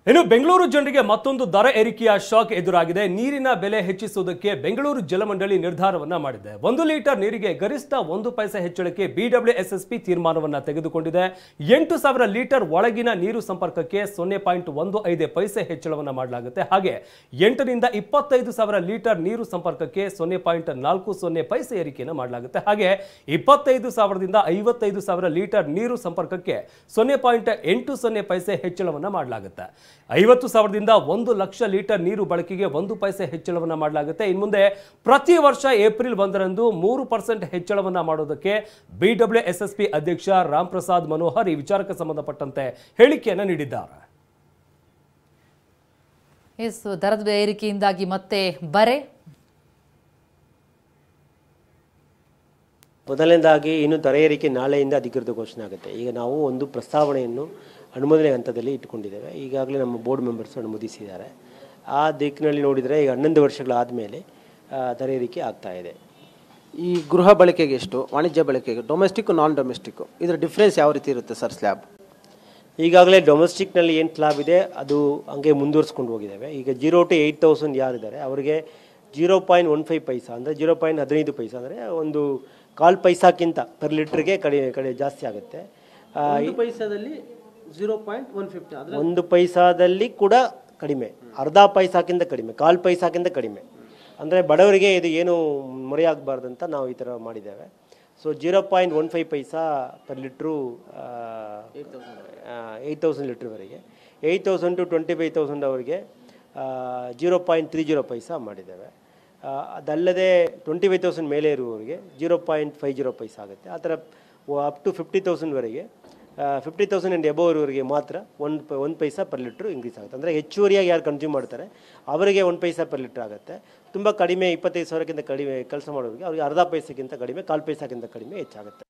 ಇನ್ನು ಬೆಂಗಳೂರು ಜನರಿಗೆ ಮತ್ತೊಂದು ದರ ಏರಿಕೆಯ ಶಾಕ್ ಎದುರಾಗಿದೆ. ನೀರಿನ ಬೆಲೆ ಹೆಚ್ಚಿಸುವುದಕ್ಕೆ ಬೆಂಗಳೂರು ಜಲಮಂಡಳಿ ನಿರ್ಧಾರವನ್ನ ಮಾಡಿದೆ. 1 ಲೀಟರ್ ನೀರಿಗೆ ಗರಿಷ್ಠ 1 ಪೈಸೆ ಹೆಚ್ಚಳಕ್ಕೆ BWSSB ತೀರ್ಮಾನವನ್ನ ತೆಗೆದುಕೊಂಡಿದೆ. 8000 ಲೀಟರ್ ಒಳಗಿನ ನೀರು ಸಂಪರ್ಕಕ್ಕೆ 0.15 ಪೈಸೆ ಹೆಚ್ಚಳವನ್ನ ಮಾಡಲಾಗುತ್ತೆ. ಹಾಗೆ 8 ರಿಂದ 25000 ಲೀಟರ್ ನೀರು ಸಂಪರ್ಕಕ್ಕೆ 0.40 ಪೈಸೆ ಏರಿಕೆಯನ್ನು ಮಾಡಲಾಗುತ್ತೆ. ಹಾಗೆ 25000 ದಿಂದ 55000 ಲೀಟರ್ ನೀರು ಸಂಪರ್ಕಕ್ಕೆ 0.80 ಪೈಸೆ ಹೆಚ್ಚಳವನ್ನ ಮಾಡಲಾಗುತ್ತೆ. 50,000 ದಿಂದ 1 ಲಕ್ಷ ಲೀಟರ್ ನೀರು ಬಳಕೆಗೆ 1 ಪೈಸೆ ಹೆಚ್ಚಳವನ್ನ ಮಾಡಲಾಗುತ್ತೆ. ಇನ್ನು ಮುಂದೆ ಪ್ರತಿ ವರ್ಷ ಏಪ್ರಿಲ್ 1 ರಂದು 3% ಹೆಚ್ಚಳವನ್ನ ಮಾಡೋದಕ್ಕೆ BWSSB ಅಧ್ಯಕ್ಷ ರಾಮ್ ಪ್ರಸಾದ್ ಮನೋಹರ್ ಈ ವಿಚಾರಕ್ಕೆ ಸಂಬಂಧಪಟ್ಟಂತೆ ಹೇಳಿಕೆಯನ್ನು ನೀಡಿದ್ದಾರೆ. ದರದ ಏರಿಕೆಯಿಂದಾಗಿ ಮತ್ತೆ ಬರೆ ಮೊದಲನೇದಾಗಿ ಇನ್ನು ದರ ಏರಿಕೆ ನಾಳೆಯಿಂದ ಅಧಿಕೃತ ಘೋಷಣೆ ಆಗುತ್ತೆ. ಈಗ ನಾವು ಒಂದು ಪ್ರಸ್ತಾವನೆಯನ್ನು ಅನುಮೋದನೆ ಹಂತದಲ್ಲಿ ಇಟ್ಟುಕೊಂಡಿದ್ದೇವೆ. ಈಗಾಗಲೇ ನಮ್ಮ ಬೋರ್ಡ್ ಮೆಂಬರ್ಸ್ ಅನುಮೋದಿಸಿದ್ದಾರೆ. ಆ ದಿಕ್ಕಿನಲ್ಲಿ ನೋಡಿದರೆ ಈಗ 11 ವರ್ಷಗಳಾದ ಮೇಲೆ ದರ ಏರಿಕೆ ಆಗ್ತಾ ಇದೆ. ಈ ಗೃಹ ಬಳಕೆಗೆ ಎಷ್ಟು, ವಾಣಿಜ್ಯ ಬಳಕೆಗೆ, ಡೊಮೆಸ್ಟಿಕ್ ನಾನ್ ಡೊಮೆಸ್ಟಿಕ್, ಇದರ ಡಿಫ್ರೆನ್ಸ್ ಯಾವ ರೀತಿ ಇರುತ್ತೆ ಸರ್? ಸ್ಲ್ಯಾಬ್ ಈಗಾಗಲೇ ಡೊಮೆಸ್ಟಿಕ್ನಲ್ಲಿ ಏನು ಸ್ಲ್ಯಾಬ್ ಇದೆ ಅದು ಹಂಗೆ ಮುಂದುವರಿಸ್ಕೊಂಡು ಹೋಗಿದ್ದೇವೆ. ಈಗ 0 to 8000 ಯಾರಿದ್ದಾರೆ ಅವರಿಗೆ 0.15 ಪೈಸಾ ಅಂದರೆ 0.15 ಪೈಸಾ ಅಂದರೆ ಒಂದು 1/4 ಪೈಸಾಕ್ಕಿಂತ ಪರ್ ಲೀಟ್ರಿಗೆ ಕಡೆ ಜಾಸ್ತಿ ಆಗುತ್ತೆ. 1 ಪೈಸಾದಲ್ಲಿ 0.150 1 ಪೈಸಾದಲ್ಲಿ ಕೂಡ ಕಡಿಮೆ, ಅರ್ಧ ಪೈಸಾಕ್ಕಿಂತ ಕಡಿಮೆ, 1/4 ಪೈಸಾಕ್ಕಿಂತ ಕಡಿಮೆ. ಅಂದರೆ ಬಡವರಿಗೆ ಇದು ಏನು ಮೊರೆಯಾಗಬಾರ್ದಂತ ನಾವು ಈ ಥರ ಮಾಡಿದ್ದೇವೆ. So 0.15 paisa per litre 8000 ಲೀಟ್ರ್ವರೆಗೆ, 8000 to 25,000 ಅವರಿಗೆ 0.30 ಪೈಸಾ ಮಾಡಿದ್ದೇವೆ. ಅದಲ್ಲದೆ 25,000 ಮೇಲೆ ಇರುವವರಿಗೆ 0.50 ಪೈಸಾ ಆಗುತ್ತೆ. ಆ ಥರ ಅಪ್ ಟು 50,000ವರೆಗೆ 50,000 ಆ್ಯಂಡ್ ಎಬೋವ್ ಇರುವವರಿಗೆ ಮಾತ್ರ 1 ಪೈಸಾ ಪರ್ ಲೀಟ್ರು ಇನ್ಕ್ರೀಸ್ ಆಗುತ್ತೆ. ಅಂದರೆ ಹೆಚ್ಚುವರಿಯಾಗಿ ಯಾರು ಕನ್ಸ್ಯೂಮ್ ಮಾಡ್ತಾರೆ ಅವರಿಗೆ 1 ಪೈಸಾ ಪರ್ ಲೀಟ್ರ್ ಆಗುತ್ತೆ. ತುಂಬ ಕಡಿಮೆ 25,000ಕ್ಕಿಂತ ಕಡಿಮೆ ಕೆಲಸ ಮಾಡೋರಿಗೆ ಅವ್ರಿಗೆ ಅರ್ಧ ಪೈಸೆಗಿಂತ ಕಡಿಮೆ, 1/4 ಪೈಸಾಕ್ಕಿಂತ ಕಡಿಮೆ ಹೆಚ್ಚಾಗುತ್ತೆ.